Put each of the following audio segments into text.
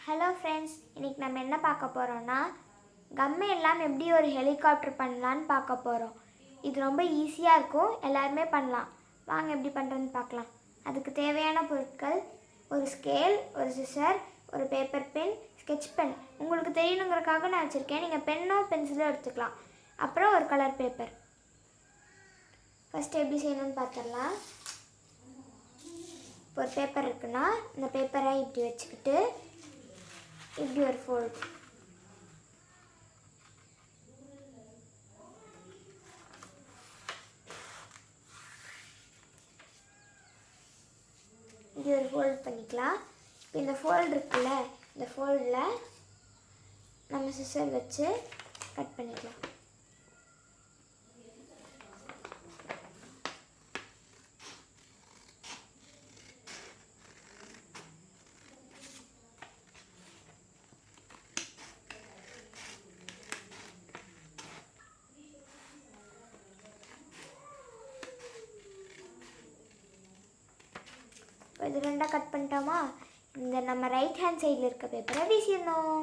Hello friends, இன்றைக்கி நம்ம என்ன பார்க்க போகிறோன்னா கம்மை எல்லாம் எப்படி ஒரு ஹெலிகாப்டர் பண்ணலான்னு பார்க்க போகிறோம். இது ரொம்ப ஈஸியாக இருக்கும், எல்லாருமே பண்ணலாம். வாங்க எப்படி பண்ணுறதுன்னு பார்க்கலாம். அதுக்கு தேவையான பொருட்கள் ஒரு ஸ்கேல், ஒரு சிசர், ஒரு பேப்பர் பென், ஸ்கெட்ச் பென். உங்களுக்கு தெரியணுங்கிறதுக்காக நான் வச்சுருக்கேன். நீங்கள் பென்னோ பென்சிலோ எடுத்துக்கலாம். அப்புறம் ஒரு கலர் பேப்பர். ஃபஸ்ட்டு எப்படி செய்யணும்னு பார்த்துடலாம். இப்போ ஒரு பேப்பர் இருக்குன்னா இந்த பேப்பரை இப்படி வச்சுக்கிட்டு இப்படி ஒரு ஃபோல்ட், இப்படி ஒரு ஃபோல்ட் பண்ணிக்கலாம். இப்போ இந்த ஃபோல்டு இருக்குல்ல, இந்த ஃபோல்டில் நம்ம சிசர் வச்சு கட் பண்ணிக்கலாம். இது ரெண்டாக கட் பண்ணிட்டோமா? இந்த நம்ம ரைட் ஹேண்ட் சைடில் இருக்க பேப்பரை வீசிடணும்.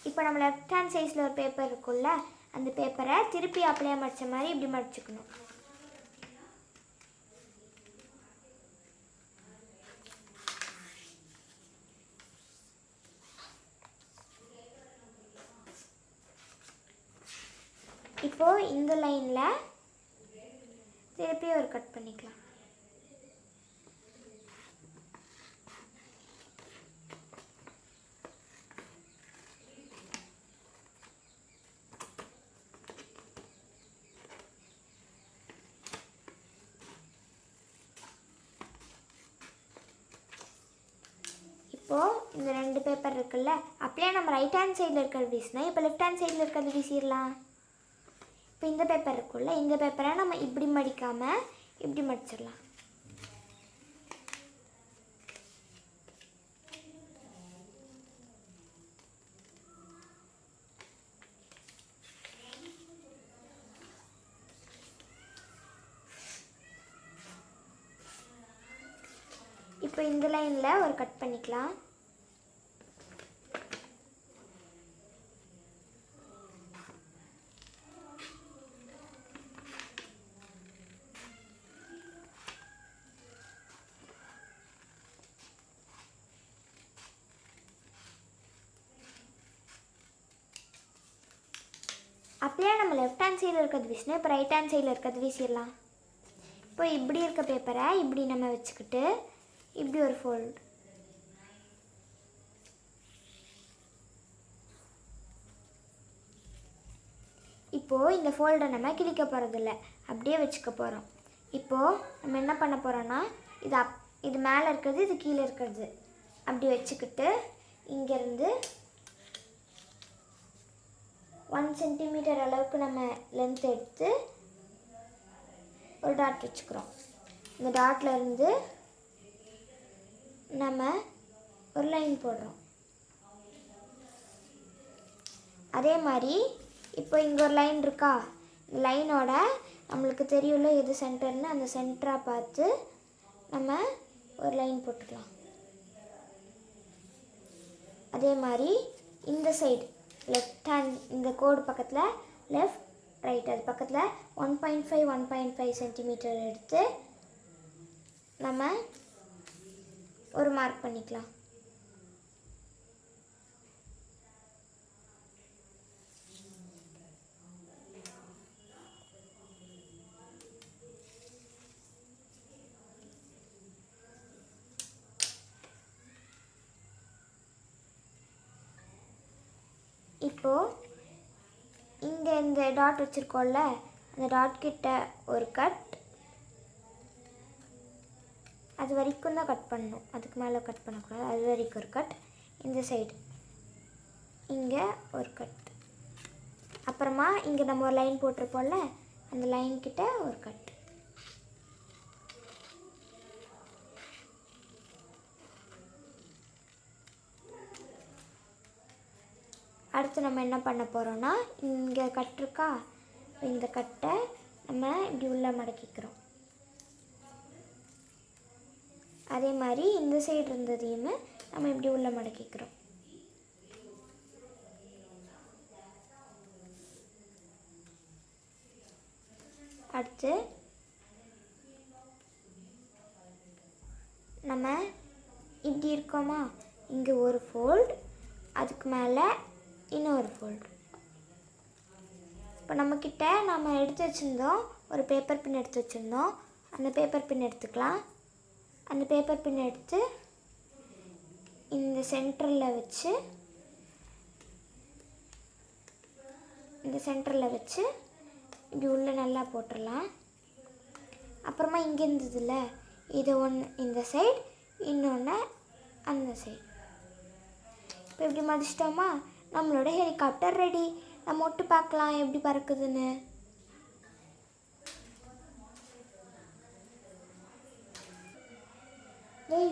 இப்போ நம்ம லெஃப்ட் ஹேண்ட் சைஸில் ஒரு பேப்பர் இருக்குல்ல, அந்த பேப்பரை திருப்பி அப்படியே மடித்த மாதிரி இப்படி மடிச்சுக்கணும். இப்போது இந்த லைனில் திருப்பி ஒரு கட் பண்ணிக்கலாம். இப்போது இந்த ரெண்டு பேப்பர் இருக்குல்ல, அப்படியே நம்ம ரைட் ஹேண்ட் சைடில் இருக்கிறது வீசினா இப்போ லெஃப்ட் ஹேண்ட் சைடில் இருக்கிறது வீசிடலாம். இப்போ இந்த பேப்பர் இருக்குல்ல, இந்த பேப்பரை நம்ம இப்படி மடிக்காமல் இப்படி மடிச்சிடலாம். இப்போ இந்த லைனில் ஒரு கட் பண்ணிக்கலாம். அப்படியே நம்ம லெஃப்ட் ஹேண்ட் சைடில் இருக்கிறது வீசினா இப்போ ரைட் ஹேண்ட் சைடில் இருக்கிறது வீசிடலாம். இப்போ இப்படி இருக்க பேப்பரை இப்படி நம்ம வச்சுக்கிட்டு இப்படி ஒரு ஃபோல்ட், இப்போது இந்த ஃபோல்டை நம்ம கிழிக்க போகிறதில்ல, அப்படியே வச்சுக்க போகிறோம். இப்போது நம்ம என்ன பண்ண போகிறோன்னா இது மேலே இருக்கிறது, இது கீழே இருக்கிறது அப்படி வச்சுக்கிட்டு இங்கேருந்து 1 சென்டிமீட்டர் அளவுக்கு நம்ம லென்த் எடுத்து ஒரு டாட் வச்சுக்கிறோம். இந்த டாட்டில் இருந்து நம்ம ஒரு லைன் போடுறோம். அதே மாதிரி இப்போ இங்கே ஒரு லைன் இருக்கா, இந்த லைனோட நம்மளுக்கு தெரியும்ல எது சென்டர்னு, அந்த சென்டராக பார்த்து நம்ம ஒரு லைன் போட்டுக்கலாம். அதே மாதிரி இந்த சைடு லெஃப்ட் ஹேண்ட் இந்த கோடு பக்கத்தில் லெஃப்ட் ரைட் அது பக்கத்தில் 1.5 சென்டிமீட்டர் எடுத்து நம்ம ஒரு மார்க் பண்ணிக்கலாம். இப்போது இங்கே இந்த டாட் வச்சுருக்கோம்ல, அந்த டாட் கிட்ட ஒரு கட், அது வரைக்கும் தான் கட் பண்ணணும், அதுக்கு மேலே கட் பண்ணக்கூடாது. அது வரைக்கும் ஒரு கட், இந்த சைடு இங்கே ஒரு கட், அப்புறமா இங்கே நம்ம ஒரு லைன் போட்டிருப்போம்ல, அந்த லைன் கிட்ட ஒரு கட். அடுத்து நம்ம என்ன பண்ண போகிறோன்னா, இங்கே கட் இருக்கா, இந்த கட்டை நம்ம இப்படி உள்ளே மடக்கிக்கிறோம். அதே மாதிரி இந்த சைடு இருந்ததையுமே நம்ம இப்படி உள்ள மடக்கிக்கிறோம். அடுத்து நம்ம இப்படி இருக்கோமா, இங்கே ஒரு ஃபோல்டு, அதுக்கு மேலே இன்னொரு ஃபோல்டு. இப்போ நம்மக்கிட்ட நம்ம எடுத்து வச்சுருந்தோம், ஒரு பேப்பர் பின் எடுத்து வச்சுருந்தோம். அந்த பேப்பர் பின் எடுத்துக்கலாம். அந்த பேப்பர் பின் எடுத்து இந்த சென்டரில் வச்சு இப்படி உள்ளே நல்லா போட்டுடலாம். அப்புறமா இங்கே இருந்ததுல இது ஒன்று இந்த சைடு, இன்னொன்று அந்த சைடு. இப்போ இப்படி மடிச்சிட்டோமா, நம்மளோட ஹெலிகாப்டர் ரெடி. நம்ம ஒட்டு பார்க்கலாம் எப்படி பறக்குதுன்னு.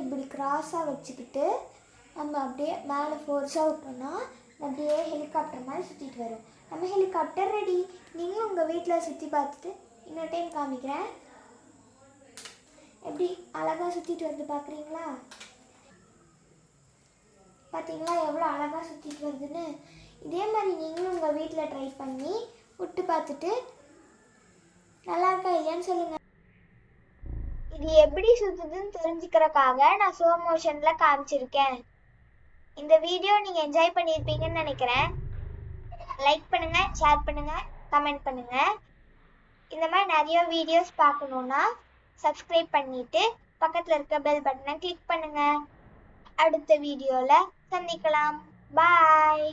இப்படி கிராஸாக வச்சுக்கிட்டு நம்ம அப்படியே மேலே ஃபோர்ஸாக விட்டோம்னா அப்படியே ஹெலிகாப்டர் மாதிரி சுற்றிட்டு வரும். நம்ம ஹெலிகாப்டர் ரெடி. நீங்களும் உங்கள் வீட்டில் சுற்றி பார்த்துட்டு இன்னொரு டைம் காமிக்கிறேன். எப்படி அழகாக சுற்றிட்டு வருது பார்க்குறீங்களா? பார்த்தீங்களா எவ்வளோ அழகாக சுற்றிட்டு வருதுன்னு? இதே மாதிரி நீங்களும் உங்கள் வீட்டில் ட்ரை பண்ணி விட்டு பார்த்துட்டு நல்லா இருக்கா இல்லையான்னு சொல்லுங்கள். இது எப்படி சுற்றுதுன்னு தெரிஞ்சுக்கிறதுக்காக நான் ஸ்லோ மோஷனில் காமிச்சிருக்கேன். இந்த வீடியோ நீங்கள் என்ஜாய் பண்ணியிருப்பீங்கன்னு நினைக்கிறேன். லைக் பண்ணுங்கள், ஷேர் பண்ணுங்கள், கமெண்ட் பண்ணுங்கள். இந்த மாதிரி நிறைய வீடியோஸ் பார்க்கணுன்னா சப்ஸ்கிரைப் பண்ணிவிட்டு பக்கத்தில் இருக்க பெல் பட்டனை கிளிக் பண்ணுங்கள். அடுத்த வீடியோவில் சந்திக்கலாம். பாய்.